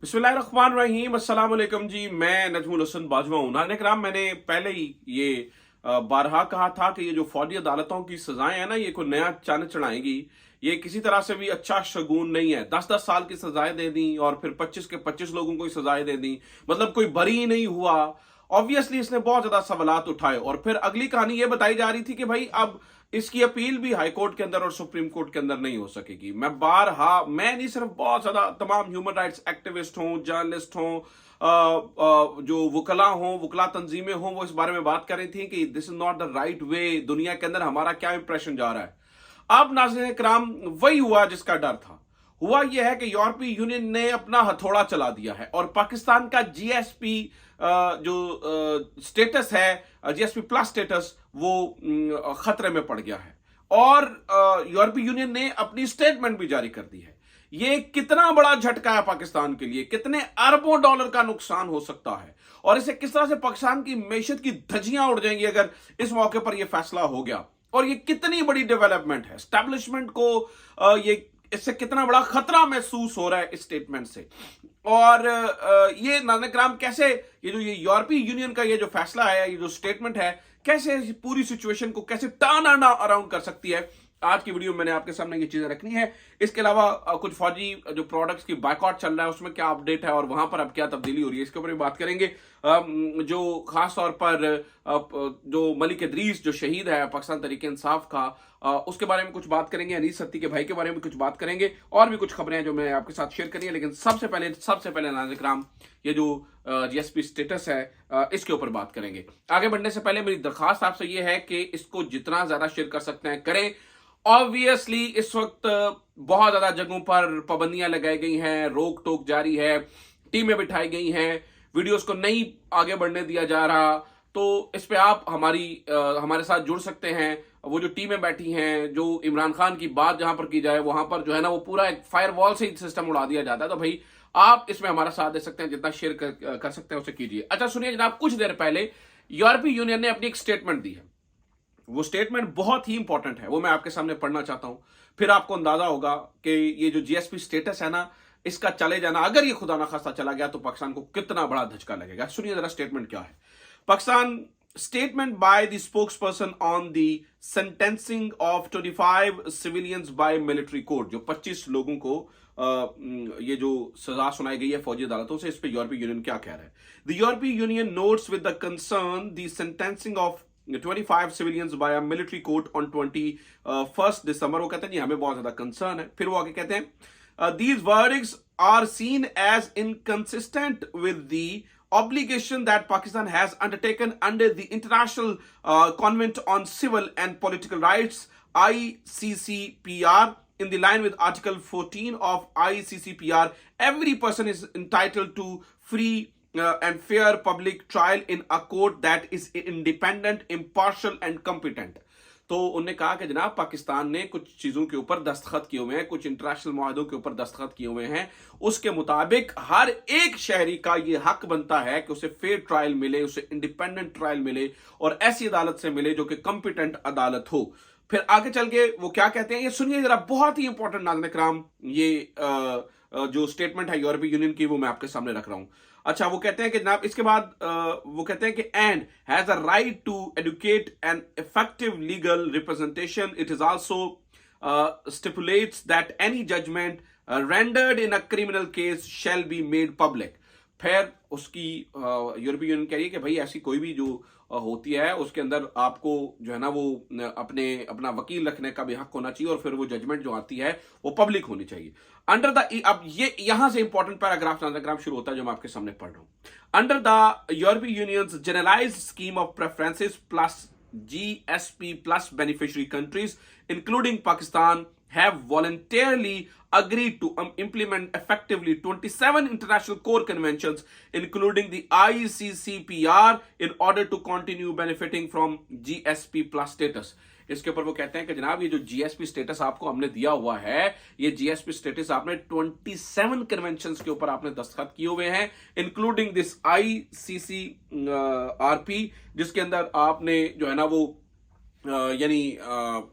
बिस्मिल्लाहिर्रहमानिर्रहीम, अस्सलाम वालेकुम जी। मैं नजमुल हसन बाजवा हूँ। नाज़रीन किराम, मैंने पहले ही ये बारहा कहा था कि ये जो फौजी अदालतों की सजाएं हैं ना, ये कोई नया चंद चढ़ाएंगी। ये किसी तरह से भी अच्छा शगुन नहीं है। 10-10 साल की सजाएं दे दी और फिर 25 के 25 लोगों को ही सजाएं दे दी, मतलब कोई बरी ही नहीं हुआ। ऑब्वियसली इसने बहुत ज्यादा सवालात उठाए और फिर अगली कहानी ये बताई जा रही थी कि भाई अब इसकी अपील भी हाई कोर्ट के अंदर और सुप्रीम कोर्ट के अंदर नहीं हो सकेगी। मैं नहीं, सिर्फ बहुत ज्यादा तमाम ह्यूमन राइट्स एक्टिविस्ट हों, जर्नलिस्ट हों, जो वकला तंजीमें हों, वो इस बारे में बात कर रही थी कि this is not the right way. दुनिया के अंदर हमारा क्या इंप्रेशन जा रहा है। अब नाज़रीन कराम, वही हुआ जिसका डर था। हुआ यह है कि यूरोपीय यूनियन ने अपना हथौड़ा चला दिया है और पाकिस्तान का जीएसपी जो स्टेटस है, जीएसपी प्लस स्टेटस, वो खतरे में पड़ गया है। और यूरोपीय यूनियन ने अपनी स्टेटमेंट भी जारी कर दी है। ये कितना बड़ा झटका है पाकिस्तान के लिए, कितने अरबों डॉलर का नुकसान हो सकता है और इसे किस तरह से पाकिस्तान की मैशत की धज्जियां उड़ जाएंगी अगर इस मौके पर यह फैसला हो गया। और ये कितनी बड़ी डेवलपमेंट है एस्टैब्लिशमेंट को, ये इससे कितना बड़ा खतरा महसूस हो रहा है इस स्टेटमेंट से। और ये नाज़रीन किराम, कैसे ये यूरोपीय यूनियन का ये जो फैसला है, ये जो स्टेटमेंट है, कैसे पूरी सिचुएशन को कैसे टर्न अराउंड कर सकती है, आज की वीडियो में मैंने आपके सामने ये चीजें रखनी है। इसके अलावा कुछ फौजी जो प्रोडक्ट्स की बायकॉट चल रहा है उसमें क्या अपडेट है और वहां पर अब क्या तब्दीली हो रही है, इसके ऊपर भी बात करेंगे। जो खास तौर पर जो मलिक इदरीस जो शहीद है पाकिस्तान तहरीक इंसाफ का, उसके बारे में कुछ बात करेंगे। अनीस सत्ती के भाई के बारे में कुछ बात करेंगे और भी कुछ खबरें हैं जो मैं आपके साथ शेयर करेंगे। लेकिन सबसे पहले नाज़रीन किराम, ये जो जीएसपी स्टेटस है, इसके ऊपर बात करेंगे। आगे बढ़ने से पहले मेरी दरखास्त आपसे ये है कि इसको जितना ज्यादा शेयर कर सकते हैं करें। ऑब्वियसली इस वक्त बहुत ज्यादा जगहों पर पाबंदियां लगाई गई हैं, रोक टोक जारी है, टीमें बिठाई गई हैं, वीडियोस को नहीं आगे बढ़ने दिया जा रहा। तो इस पे आप हमारे साथ जुड़ सकते हैं। वो जो टीमें बैठी हैं, जो इमरान खान की बात जहां पर की जाए वहां पर जो है ना, वो पूरा एक फायरवॉल से ही सिस्टम उड़ा दिया जाता है। तो भाई आप इसमें हमारा साथ दे सकते हैं, जितना शेयर कर सकते हैं उसे कीजिए। अच्छा सुनिए जनाब, कुछ देर पहले यूरोपीय यूनियन ने अपनी एक स्टेटमेंट दी है। वो स्टेटमेंट बहुत ही इंपॉर्टेंट है, वो मैं आपके सामने पढ़ना चाहता हूं। फिर आपको अंदाजा होगा कि ये जो जीएसपी स्टेटस है ना, इसका चले जाना, अगर ये खुदा ना खास्ता चला गया तो पाकिस्तान को कितना बड़ा धचका लगेगा। सुनिए जरा स्टेटमेंट क्या है। Pakistan statement by the spokesperson on the sentencing of 25 civilians by military court, जो 25 लोगों को ये जो सजा सुनाई गई है फौजी अदालतों से, इस पे यूरोपीय यूनियन क्या कह रहा है। द यूरोपीय union notes with the concern the sentencing of 25 civilians by a military court on 21st December। वो कहते हैं जी हमें बहुत ज्यादा कंसर्न है। फिर वो आगे कहते हैं these verdicts are seen as inconsistent with the obligation that Pakistan has undertaken under the International Convention on Civil and Political Rights ICCPR। In the line with Article 14 of ICCPR, every person is entitled to free and fair public trial in a court that is independent, impartial and competent। तो उन्होंने कहा कि जनाब पाकिस्तान ने कुछ चीजों के ऊपर दस्तखत किए हुए हैं, कुछ इंटरनेशनल मुआहदों के ऊपर दस्तखत किए हुए हैं। उसके मुताबिक हर एक शहरी का यह हक बनता है कि उसे फेयर ट्रायल मिले, उसे इंडिपेंडेंट ट्रायल मिले और ऐसी अदालत से मिले जो कि कॉम्पिटेंट अदालत हो। फिर आगे चल के वो क्या कहते हैं, ये सुनिए जरा, बहुत ही इंपॉर्टेंट नाज़रीन किराम। ये जो स्टेटमेंट है यूरोपीय यूनियन की, वो मैं आपके सामने रख रहा हूं। अच्छा, वो कहते हैं कि जनाब, इसके बाद वो कहते हैं कि and has a right to adequate and effective legal representation. It is also stipulates that any judgment rendered in a criminal case shall be made public. फिर उसकी यूरोपीय यूनियन कह रही है कि भाई ऐसी कोई भी जो होती है उसके अंदर आपको जो है ना, वो अपना वकील रखने का भी हक होना चाहिए और फिर वो जजमेंट जो आती है वो पब्लिक होनी चाहिए। अंडर द, अब ये यहां से इंपॉर्टेंट पैराग्राफ शुरू होता है जो मैं आपके सामने पढ़ रहा हूं। Under the European union's generalised scheme of preferences plus GSP plus beneficiary countries, including Pakistan, have voluntarily agreed to implement effectively 27 international core conventions, including the ICCPR, in order to continue benefiting from GSP plus status। इसके ऊपर वो कहते हैं कि जनाब ये जो GSP status आपको हमने दिया हुआ है, ये जीएसपी स्टेटस आपने 27 कन्वेंशंस के ऊपर आपने दस्तखत किए हुए हैं, इंक्लूडिंग दिस ICCRP, जिसके अंदर आपने जो है ना वो यानी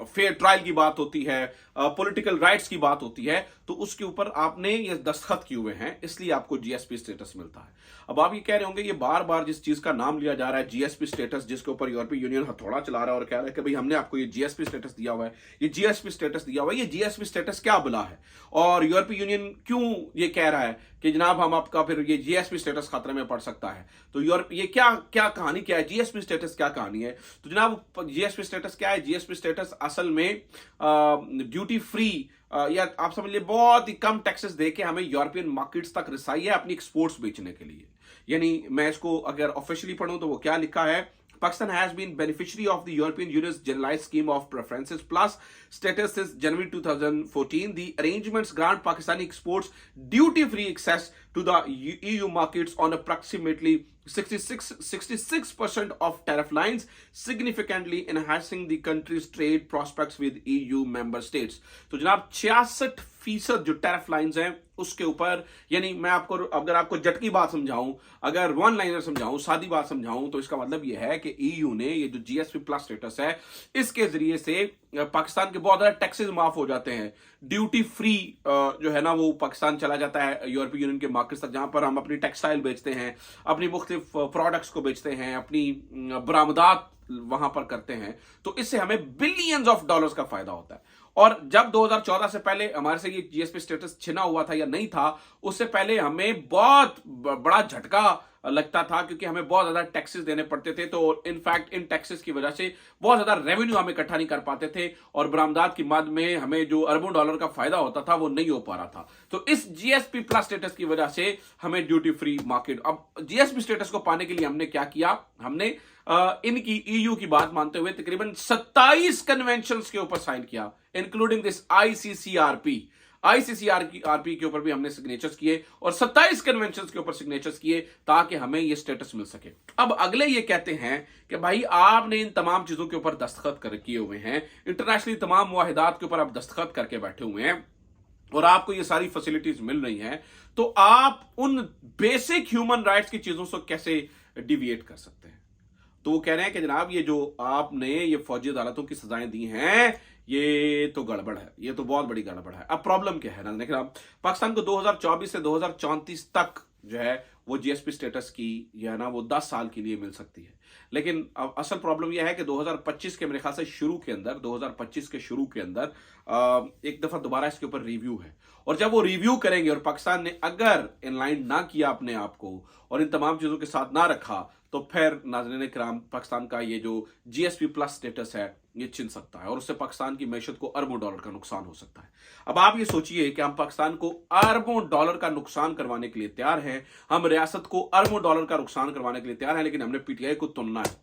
फेयर ट्रायल की बात होती है, पॉलिटिकल राइट्स की बात होती है, तो उसके ऊपर आपने ये दस्तखत किए हुए हैं, इसलिए आपको जीएसपी स्टेटस मिलता है। अब आप ये कह रहे होंगे, ये बार बार जिस चीज का नाम लिया जा रहा है जीएसपी स्टेटस, जिसके ऊपर यूरोपीय यूनियन हथौड़ा चला रहा है और कह रहा है कि भाई हमने आपको ये जीएसपी स्टेटस दिया हुआ है, ये जीएसपी स्टेटस दिया हुआ है, ये जीएसपी स्टेटस क्या बुला है, और यूरोपीय यूनियन क्यों ये कह रहा है कि जनाब हम आपका फिर ये जीएसपी स्टेटस खतरे में पड़ सकता है। तो यूरोप ये क्या क्या कहानी क्या है, जीएसपी स्टेटस क्या कहानी है। तो जनाब जीएसपी स्टेटस क्या है, जीएसपी स्टेटस असल में ड्यूटी फ्री या आप समझ लीजिए बहुत ही कम टैक्सेस देके हमें यूरोपियन मार्केट्स तक रिसाई है अपनी एक्सपोर्ट्स बेचने के लिए। यानी मैं इसको अगर ऑफिशियली पढ़ूं तो वो क्या लिखा है, Pakistan has been beneficiary of the European Union's generalized scheme of preferences plus status since January 2014. The arrangements grant Pakistani exports duty-free access to the EU markets on approximately 66% of tariff lines, significantly enhancing the country's trade prospects with EU member states. तो जनाब 66% जो tariff lines हैं उसके ऊपर, यानी मैं आपको अगर आपको जटकी बात समझाऊं, अगर वन लाइनर समझाऊं, सादी बात समझाऊं, तो इसका मतलब यह है कि ईयू ने ये जो जीएसपी प्लस स्टेटस है इसके जरिए से पाकिस्तान के बहुत ज्यादा टैक्सेस माफ हो जाते हैं, ड्यूटी फ्री जो है ना वो पाकिस्तान चला जाता है यूरोपीय यूनियन के मार्केट्स तक, जहां पर हम अपनी टेक्सटाइल बेचते हैं, अपनी मुख्तलिफ प्रोडक्ट्स को बेचते हैं, अपनी बरामदात वहां पर करते हैं। तो इससे हमें बिलियंस ऑफ डॉलर्स का फायदा होता है। और जब 2014 से पहले हमारे से ये जीएसपी स्टेटस छिना हुआ था या नहीं था, उससे पहले हमें बहुत बड़ा झटका लगता था, क्योंकि हमें बहुत ज्यादा टैक्सेस देने पड़ते थे। तो इनफैक्ट इन टैक्सेस की वजह से बहुत ज्यादा रेवेन्यू हम इकट्ठा नहीं कर पाते थे, और बरामदात की मद में हमें जो अरबों डॉलर का फायदा होता था वो नहीं हो पा रहा था। तो इस जीएसपी प्लस स्टेटस की वजह से हमें ड्यूटी फ्री मार्केट, अब जीएसपी स्टेटस को पाने के लिए हमने क्या किया, हमने इनकी ईयू की बात मानते हुए तकरीबन 27 कन्वेंशंस के ऊपर साइन किया, इंक्लूडिंग दिस आईसीसीआरपी के ऊपर भी हमने सिग्नेचर्स किए, और 27 कन्वेंशंस के ऊपर सिग्नेचर्स किए ताकि हमें यह स्टेटस मिल सके। अब अगले ये कहते हैं कि भाई आपने इन तमाम चीजों के ऊपर दस्तखत कर किए हुए हैं, इंटरनेशनली तमाम मुआहिदात के ऊपर आप दस्तखत करके बैठे हुए हैं, और आपको ये सारी फैसिलिटीज मिल रही हैं, तो आप उन बेसिक ह्यूमन राइट्स की चीजों से कैसे डिविएट कर सकते हैं। तो वो कह रहे हैं कि जनाब ये जो आपने ये फौजी अदालतों की सजाएं दी हैं ये तो गड़बड़ है, ये तो बहुत बड़ी गड़बड़ है। अब प्रॉब्लम क्या है ना, देखिए पाकिस्तान को 2024 से 2034 तक जो है वो जीएसपी स्टेटस की जो है ना वो 10 साल के लिए मिल सकती है, लेकिन अब असल प्रॉब्लम यह है कि 2025 के मेरे ख्याल से शुरू के अंदर 2025 के शुरू के अंदर एक दफा दोबारा इसके ऊपर रिव्यू है, और जब वो रिव्यू करेंगे और पाकिस्तान ने अगर इनलाइन ना किया अपने आप को और इन तमाम चीजों के साथ ना रखा, तो फिर नाज़रीन किराम पाकिस्तान का ये जो जीएसपी प्लस स्टेटस है ये छिन सकता है, और उससे पाकिस्तान की मैशत को अरबों डॉलर का नुकसान हो सकता है। अब आप ये सोचिए कि हम पाकिस्तान को अरबों डॉलर का नुकसान करवाने के लिए तैयार हैं, हम रियासत को अरबों डॉलर का नुकसान करवाने के लिए तैयार हैं, लेकिन हमने पीटीआई को तुनना है,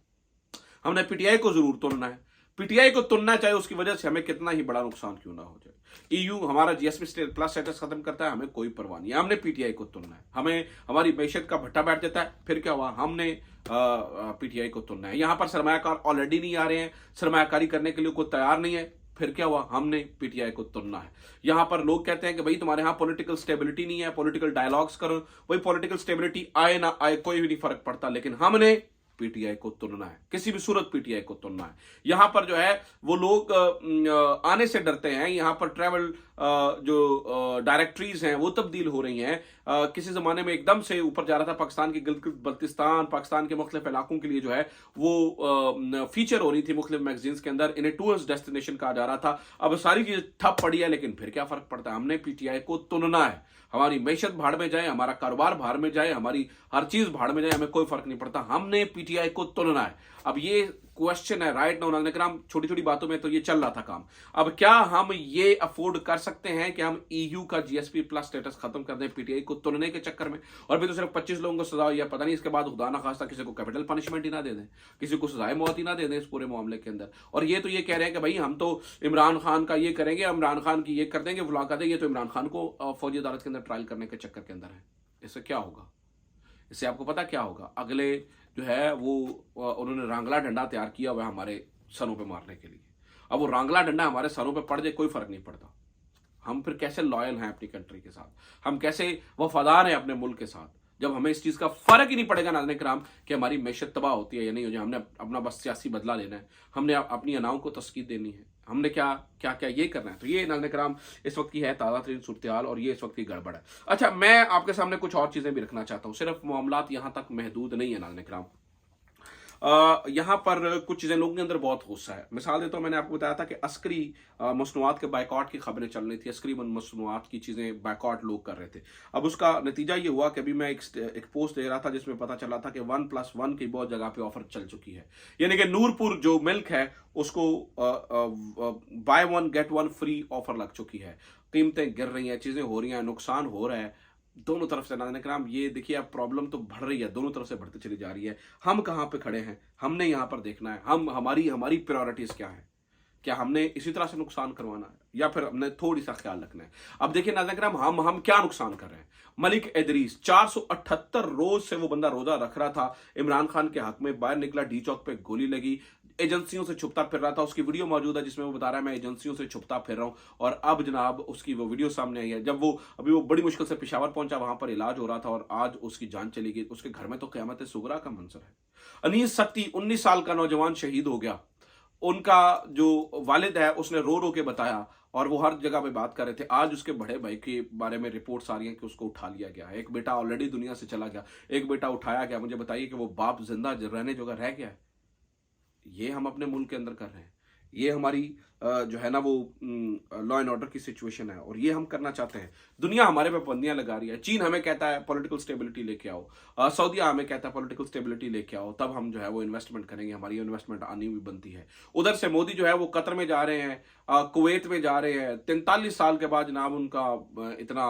हमने पीटीआई को जरूर तुनना है, पीटीआई को तुनना चाहे उसकी वजह से हमें कितना ही बड़ा नुकसान क्यों ना हो जाए। ईयू हमारा जीएसपी प्लस स्टेटस खत्म करता है, हमें कोई परवाह नहीं है, हमने पीटीआई को तुनना है, हमें हमारी मैशत का भट्टा बैठ जाता है, फिर क्या हुआ, हमने पीटीआई को तुनना है। यहां पर सरमायाकार ऑलरेडी नहीं आ रहे हैं, सरमायाकारी करने के लिए कोई तैयार नहीं है, फिर क्या हुआ, हमने पीटीआई को तुनना है। यहां पर लोग कहते हैं कि भाई तुम्हारे यहां पॉलिटिकल स्टेबिलिटी नहीं है, पॉलिटिकल डायलॉग्स करो, वही पॉलिटिकल स्टेबिलिटी आए ना आए कोई भी नहीं फर्क पड़ता, लेकिन हमने पीटीआई को तुनना है, किसी भी सूरत पीटीआई को तुनना है। यहां पर जो है वो लोग आने से डरते हैं, यहां पर ट्रैवल जो डायरेक्टरीज हैं वो तब्दील हो रही हैं। किसी जमाने में एकदम से ऊपर जा रहा था, पाकिस्तान की गिलगित बल्तिस्तान, पाकिस्तान के मुख्तलिफ इलाकों के लिए जो है वो फीचर हो रही थी मुख्तलिफ मैगजीन्स के अंदर, इन्हें टूरिस्ट डेस्टिनेशन कहा जा रहा था। अब सारी चीज ठप पड़ी है, लेकिन फिर क्या फर्क पड़ता है, हमने पीटीआई को तुनना है। हमारी मैशत भाड़ में जाए, हमारा कारोबार भाड़ में जाए, हमारी हर चीज भाड़ में जाए, हमें कोई फर्क नहीं पड़ता, हमने पीटीआई को तुनना है। अब ये क्वेश्चन है राइट नाउ, नाज़रीन छोटी छोटी बातों में तो ये चल रहा था काम। अब क्या हम ये अफोर्ड कर सकते हैं कि हम ईयू का जीएसपी प्लस स्टेटस खत्म कर दें पीटीआई को तुनने के चक्कर में, और फिर तो सिर्फ 25 लोगों को सजा, या पता नहीं इसके बाद खुदा ना खास्ता किसी को कैपिटल पनिशमेंट ही ना दे दें, किसी को सजाए मौत ही ना दे दें इस पूरे मामले के अंदर। और ये तो ये कह रहे हैं कि भाई हम तो इमरान खान का ये करेंगे, इमरान खान की ये कर देंगे, बुला कर देंगे, ये तो इमरान खान को फौजी अदालत के अंदर ट्रायल करने के चक्कर के अंदर है। इससे क्या होगा, इससे आपको पता क्या होगा, अगले जो है वो उन्होंने रांगला डंडा तैयार किया हुआ है हमारे सरों पे मारने के लिए। अब वो रांगला डंडा हमारे सरों पे पड़ जाए कोई फर्क नहीं पड़ता, हम फिर कैसे लॉयल हैं अपनी कंट्री के साथ, हम कैसे वफादार हैं अपने मुल्क के साथ। जब हमें इस चीज़ का फ़र्क ही नहीं पड़ेगा नाज़रीन किराम कि हमारी मैशत तबाह होती है या नहीं हो जाए, हमने अपना बस सियासी बदला लेना है, हमने अपनी अनाओं को तस्कीद देनी है, हमने क्या क्या क्या ये करना है। तो ये नाज़रीन किराम इस वक्त की है ताज़ा तरीन सूरत हाल और ये इस वक्त की गड़बड़ है। अच्छा, मैं आपके सामने कुछ और चीज़ें भी रखना चाहता हूँ, सिर्फ मामलात यहाँ तक महदूद नहीं है नाज़रीन किराम। यहाँ पर कुछ चीज़ें लोगों के अंदर बहुत गुस्सा है। मिसाल देता हूँ, मैंने आपको बताया था कि अस्करी मसनूआत के बाइकआउट की खबरें चल रही थी, अस्करी मसनूआत की चीज़ें बाइकआउट लोग कर रहे थे। अब उसका नतीजा ये हुआ कि अभी मैं एक पोस्ट दे रहा था जिसमें पता चला था कि 1+1 की बहुत जगह पे ऑफर चल चुकी है, यानी कि नूरपुर जो मिल्क है उसको बाय 1 गेट 1 फ्री ऑफर लग चुकी है। कीमतें गिर रही हैं, चीज़ें हो रही हैं, नुकसान हो रहा है दोनों तरफ से। नाज़रीन किराम ये देखिए, अब प्रॉब्लम तो बढ़ रही है, दोनों तरफ से बढ़ती चली जा रही है। हम कहाँ पे खड़े हैं, हमने यहाँ पर देखना है, हमारी हमारी प्रायोरिटीज क्या है। क्या हमने इसी तरह से नुकसान करवाना है या फिर हमने थोड़ी सा ख्याल रखना है। अब देखिए नाज़रीन किराम, हम क्या नुकसान कर रहे हैं। मलिक इदरीस 478 रोज से वो बंदा रोजा रख रहा था, इमरान खान के हक में बाहर निकला, डी चौक पे गोली लगी, एजेंसियों से छुपता फिर रहा था। उसकी वीडियो मौजूद है जिसमें वो बता रहा है मैं एजेंसियों से छुपता फिर रहा हूं। और अब जनाब उसकी वो वीडियो सामने आई है, जब वो अभी वो बड़ी मुश्किल से पेशावर पहुंचा, वहां पर इलाज हो रहा था और आज उसकी जान चली गई। उसके घर में तो क़यामत सुगरा का मंजर है। अनीस सक्ती 19 साल का नौजवान शहीद हो गया। उनका जो वालिद है उसने रो रो के बताया और वो हर जगह पे बात कर रहे थे। आज उसके बड़े भाई के बारे में रिपोर्ट्स आ रही हैं कि उसको उठा लिया गया है। एक बेटा ऑलरेडी दुनिया से चला गया, एक बेटा उठाया गया। मुझे बताइए कि वो बाप जिंदा रहने जोगा रह गया है। ये हम अपने मुल्क के अंदर कर रहे हैं। ये हमारी जो है ना वो लॉ एंड ऑर्डर की सिचुएशन है और ये हम करना चाहते हैं। दुनिया हमारे पे पाबंदियां लगा रही है। चीन हमें कहता है पॉलिटिकल स्टेबिलिटी लेके आओ, सऊदीया हमें कहता है पॉलिटिकल स्टेबिलिटी लेके आओ, तब हम जो है वो इन्वेस्टमेंट करेंगे, हमारी इन्वेस्टमेंट आनी भी बनती है। उधर से मोदी जो है वो कतर में जा रहे हैं, कुवैत में जा रहे हैं। 43 साल के बाद जनाब उनका इतना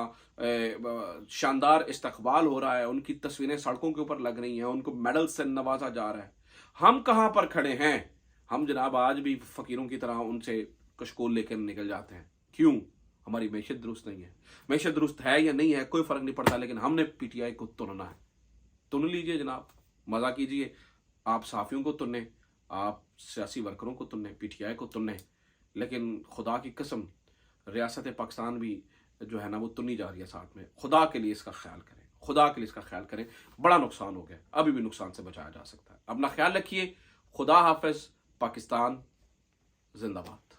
शानदार इस्तकबाल हो रहा है, उनकी तस्वीरें सड़कों के ऊपर लग रही हैं, उनको मेडल से नवाजा जा रहा है। हम कहां पर खड़े हैं? हम जनाब आज भी फकीरों की तरह उनसे कशकोल लेकर निकल जाते हैं। क्यों? हमारी मैशत दुरुस्त नहीं है। मैशत दुरुस्त है या नहीं है कोई फर्क नहीं पड़ता, लेकिन हमने पीटीआई को तुनना है। तुन लीजिए जनाब, मजा कीजिए। आप साफियों को तुन्ने, आप सियासी वर्करों को तुन्ने, पीटीआई को तुन्ने, लेकिन खुदा की कसम रियासत पाकिस्तान भी जो है ना वो तुनी जा रही है साथ में। खुदा के लिए इसका ख्याल करें, खुदा के लिए इसका ख्याल करें। बड़ा नुकसान हो गया, अभी भी नुकसान से बचाया जा सकता है। अपना ख्याल रखिए। खुदा हाफिज। पाकिस्तान जिंदाबाद।